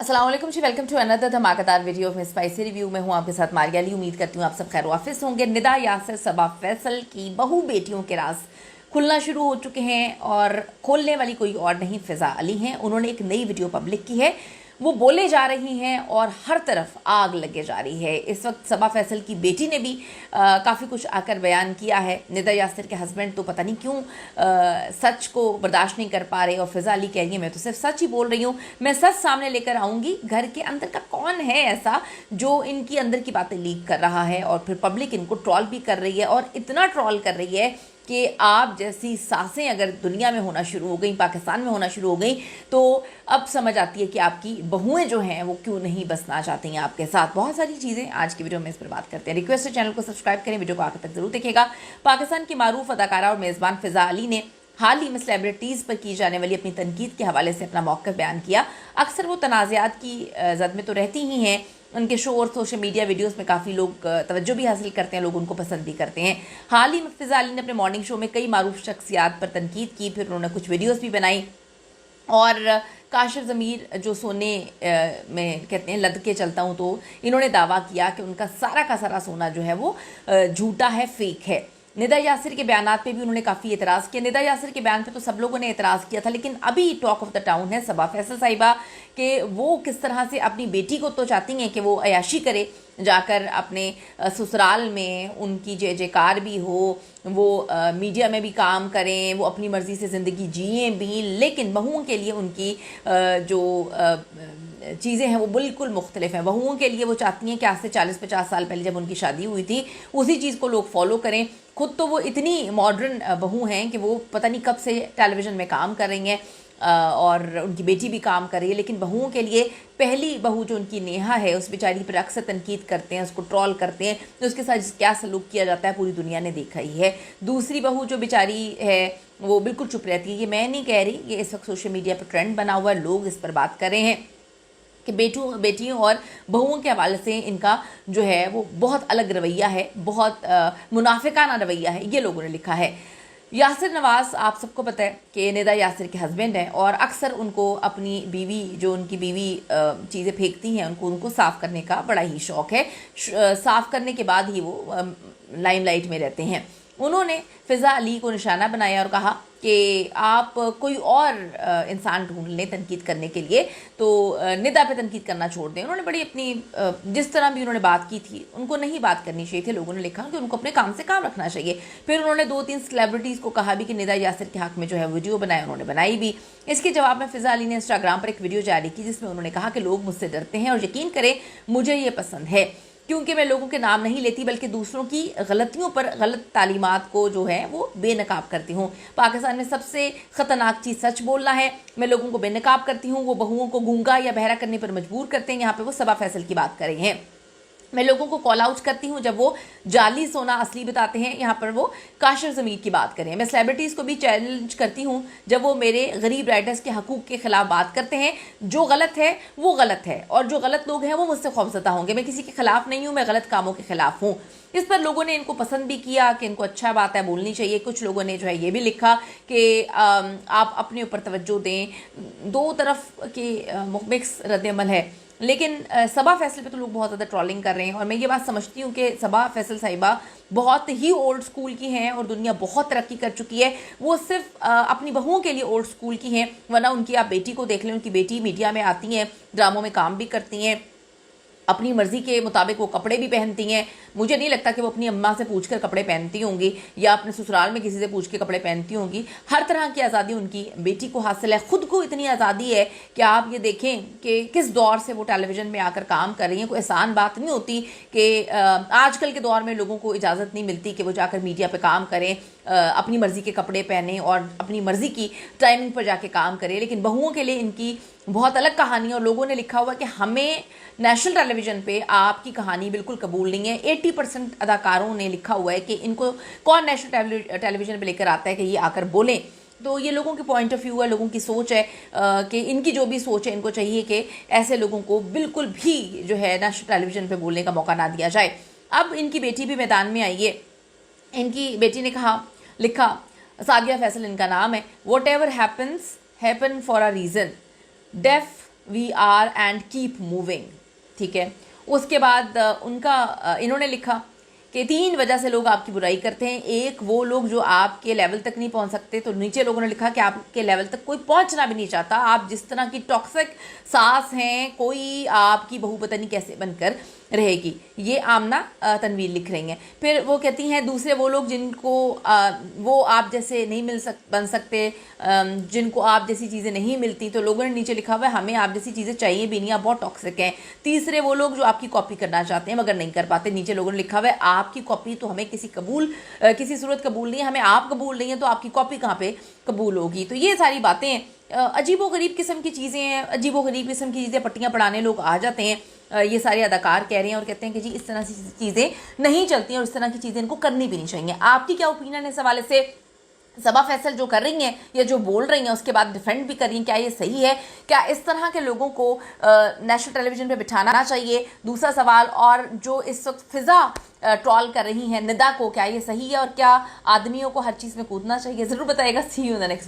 अस्सलाम वालेकुम जी, welcome to another धमाकेदार वीडियो में स्पाइसी रिव्यू में हूँ आपके साथ मारिया अली। उम्मीद करती हूँ आप सब खैर वाफिस होंगे। निदा यासिर सबा फैसल की बहू बेटियों के राज खुलना शुरू हो चुके हैं और खोलने वाली कोई और नहीं फ़िज़ा अली हैं। उन्होंने एक नई वीडियो पब्लिक की है, वो बोले जा रही हैं और हर तरफ आग लगे जा रही है। इस वक्त सबा फैसल की बेटी ने भी काफ़ी कुछ आकर बयान किया है। निदा यासिर के हस्बैंड तो पता नहीं क्यों सच को बर्दाश्त नहीं कर पा रहे और फ़िज़ा अली कह रही है मैं तो सिर्फ सच ही बोल रही हूँ, मैं सच सामने लेकर आऊँगी। घर के अंदर का कौन है ऐसा जो इनकी अंदर की बातें लीक कर रहा है और फिर पब्लिक इनको ट्रॉल भी कर रही है और इतना ट्रॉल कर रही है कि आप जैसी सासें अगर दुनिया में होना शुरू हो गई, पाकिस्तान में होना शुरू हो गई, तो अब समझ आती है कि आपकी बहुएं जो हैं वो क्यों नहीं बसना चाहती हैं आपके साथ। बहुत सारी चीज़ें आज की वीडियो में इस पर बात करते हैं। रिक्वेस्ट है चैनल को सब्सक्राइब करें, वीडियो को आखिर तक जरूर देखिएगा। पाकिस्तान की मारूफ अदाकारा और मेज़बान फ़िज़ा अली ने हाल ही में सेलिब्रिटीज़ पर की जाने वाली अपनी तनकीद के हवाले से अपना मौक़िफ़ बयान किया। अक्सर वो तनाज़ात की ज़द में तो रहती ही हैं, उनके शो और सोशल मीडिया वीडियोस में काफ़ी लोग तवज्जो भी हासिल करते हैं, लोग उनको पसंद भी करते हैं। हाल ही में फ़िज़ा अली ने अपने मॉर्निंग शो में कई मारूफ शख्सियात पर तनकीद की, फिर उन्होंने कुछ वीडियोस भी बनाई और काशिफ ज़मीर जो सोने में कहते हैं लद के चलता हूँ, तो इन्होंने दावा किया कि उनका सारा का सारा सोना जो है वो झूठा है, फेक है। निदा यासिर के बयानात पे भी उन्होंने काफ़ी एतराज़ किया। निदा यासिर के बयान पे तो सब लोगों ने एतराज़ किया था, लेकिन अभी टॉक ऑफ द टाउन है सबा फैसल साहिबा कि वो किस तरह से अपनी बेटी को तो चाहती हैं कि वो अयाशी करे, जाकर अपने ससुराल में उनकी जय जयकार भी हो, वो मीडिया में भी काम करें, वो अपनी मर्ज़ी से ज़िंदगी जिएँ भी, लेकिन बहुओं के लिए उनकी जो चीज़ें हैं वो बिल्कुल मुख्तलिफ हैं। बहुओं के लिए वो चाहती हैं कि आज से 40-50 साल पहले जब उनकी शादी हुई थी उसी चीज़ को लोग फॉलो करें। खुद तो वो इतनी मॉडर्न बहू हैं कि वो पता नहीं कब से टेलीविज़न में काम कर रही हैं और उनकी बेटी भी काम कर रही है, लेकिन बहुओं के लिए पहली बहू जो उनकी नेहा है उस बेचारी पर अक्सर तनकीद करते हैं, उसको ट्रॉल करते हैं, तो उसके साथ क्या सलूक किया जाता है पूरी दुनिया ने देखा ही है। दूसरी बहू जो बेचारी है वो बिल्कुल चुप रहती है। ये मैं नहीं कह रही, ये इस वक्त सोशल मीडिया पर ट्रेंड बना हुआ है, लोग इस पर बात कर रहे हैं कि बेटियों और बहुओं के हवाले से इनका जो है वो बहुत अलग रवैया है, बहुत मुनाफिकाना रवैया है, ये लोगों ने लिखा है। यासिर नवाज़ आप सबको पता है कि निदा यासिर के हस्बैंड हैं और अक्सर उनको अपनी बीवी जो उनकी बीवी चीज़ें फेंकती हैं उनको साफ़ करने का बड़ा ही शौक़ है। साफ़ करने के बाद ही वो लाइमलाइट में रहते हैं। उन्होंने फ़िज़ा अली को निशाना बनाया और कहा कि आप कोई और इंसान ढूंढ लें तनकीद करने के लिए, तो निदा पे तनकीद करना छोड़ दें। उन्होंने बड़ी अपनी जिस तरह भी उन्होंने बात की थी उनको नहीं बात करनी चाहिए थी। लोगों ने लिखा कि उनको अपने काम से काम रखना चाहिए। फिर उन्होंने 2-3 सेलिब्रिटीज़ को कहा भी कि निदा यासिर के हक़ में जो है वीडियो बनाए, उन्होंने बनाई भी। इसके जवाब में फ़िज़ा अली ने इंस्टाग्राम पर एक वीडियो जारी की जिसमें उन्होंने कहा कि लोग मुझसे डरते हैं और यकीन करें मुझे ये पसंद है क्योंकि मैं लोगों के नाम नहीं लेती बल्कि दूसरों की गलतियों पर गलत तालीमात को जो है वो बेनकाब करती हूँ। पाकिस्तान में सबसे ख़तरनाक चीज़ सच बोलना है। मैं लोगों को बेनकाब करती हूँ, वो बहुओं को गूंगा या बहरा करने पर मजबूर करते हैं। यहाँ पे वो सबा फैसल की बात कर रही हैं। मैं लोगों को कॉल आउट करती हूँ जब वो जाली सोना असली बताते हैं, यहाँ पर वो काशिफ ज़मीर की बात करें। मैं सेलिब्रिटीज़ को भी चैलेंज करती हूँ जब वो मेरे गरीब राइटर्स के हकूक़ के ख़िलाफ़ बात करते हैं। जो गलत है वो गलत है और जो गलत लोग हैं वो मुझसे खौफज़दा होंगे। मैं किसी के ख़िलाफ़ नहीं हूँ, मैं गलत कामों के ख़िलाफ़ हूँ। इस पर लोगों ने इनको पसंद भी किया कि इनको अच्छा बात है बोलनी चाहिए। कुछ लोगों ने जो है ये भी लिखा कि आप अपने ऊपर तवज्जो दें। दो तरफ के मिक्स रद्द-ए-अमल है, लेकिन सबा फैसल पे तो लोग बहुत ज़्यादा ट्रोलिंग कर रहे हैं और मैं ये बात समझती हूँ कि सबा फैसल साहिबा बहुत ही ओल्ड स्कूल की हैं और दुनिया बहुत तरक्की कर चुकी है। वो सिर्फ अपनी बहुओं के लिए ओल्ड स्कूल की हैं, वरना उनकी आप बेटी को देख लें, उनकी बेटी मीडिया में आती हैं, ड्रामों में काम भी करती हैं, अपनी मर्ज़ी के मुताबिक वो कपड़े भी पहनती हैं। मुझे नहीं लगता कि वो अपनी अम्मा से पूछकर कपड़े पहनती होंगी या अपने ससुराल में किसी से पूछ के कपड़े पहनती होंगी। हर तरह की आज़ादी उनकी बेटी को हासिल है। ख़ुद को इतनी आज़ादी है कि आप ये देखें कि किस दौर से वो टेलीविज़न में आकर काम कर रही हैं। कोई आसान बात नहीं होती कि आजकल के दौर में लोगों को इजाज़त नहीं मिलती कि वो जाकर मीडिया पर काम करें, अपनी मर्ज़ी के कपड़े पहने और अपनी मर्ज़ी की टाइमिंग पर जाके काम करें। लेकिन बहुओं के लिए इनकी बहुत अलग कहानी और लोगों ने लिखा हुआ कि हमें नेशनल टेलीविज़न पे आपकी कहानी बिल्कुल कबूल नहीं है। 80% अदाकारों ने लिखा हुआ है कि इनको कौन नेशनल टेलीविज़न पे लेकर आता है कि ये आकर बोलें। तो ये लोगों के पॉइंट ऑफ व्यू है, लोगों की सोच है कि इनकी जो भी सोच है, इनको चाहिए कि ऐसे लोगों को बिल्कुल भी जो है नेशनल टेलीविज़न पे बोलने का मौका ना दिया जाए। अब इनकी बेटी भी मैदान में आई है। इनकी बेटी ने लिखा, सादिया फैसल इनका नाम है, whatever happens happen for a reason, डेफ we are and keep moving, ठीक है। उसके बाद इन्होंने लिखा कि 3 वजह से लोग आपकी बुराई करते हैं। एक, वो लोग जो आपके लेवल तक नहीं पहुंच सकते। तो नीचे लोगों ने लिखा कि आपके लेवल तक कोई पहुंचना भी नहीं चाहता, आप जिस तरह की टॉक्सिक सास हैं, कोई आपकी बहू पता नहीं कैसे बनकर रहेगी। ये आमना तनवीर लिख रही हैं। फिर वो कहती हैं दूसरे वो लोग जिनको वो आप जैसे नहीं बन सकते, जिनको आप जैसी चीज़ें नहीं मिलती। तो लोगों ने नीचे लिखा हुआ है हमें आप जैसी चीज़ें चाहिए भी नहीं, आप बहुत टॉक्सिक हैं। तीसरे, वो लोग जो आपकी कॉपी करना चाहते हैं मगर नहीं कर पाते। नीचे लोगों ने लिखा हुआ है आपकी कॉपी तो हमें किसी सूरत कबूल नहीं है, हमें आप कबूल नहीं है तो आपकी कॉपी कहाँ पे कबूल होगी। तो ये सारी बातें अजीबोगरीब किस्म की चीज़ें हैं, अजीबोगरीब किस्म की चीज़ें पट्टियाँ पढ़ाने लोग आ जाते हैं। ये सारे अदाकार कह रहे हैं और कहते हैं कि जी इस तरह की चीज़ें नहीं चलती हैं और इस तरह की चीज़ें इनको करनी भी नहीं चाहिए। आपकी क्या ओपिनियन है इस हवाले से? सबा फैसल जो कर रही हैं या जो बोल रही हैं उसके बाद डिफेंड भी कर रही हैं, क्या ये सही है? क्या इस तरह के लोगों को नेशनल टेलीविजन पे बिठाना चाहिए? दूसरा सवाल, और जो इस वक्त फिजा ट्रॉल कर रही हैं निदा को, क्या ये सही है? और क्या आदमियों को हर चीज़ में कूदना चाहिए? ज़रूर बताइएगा। See you in the next video.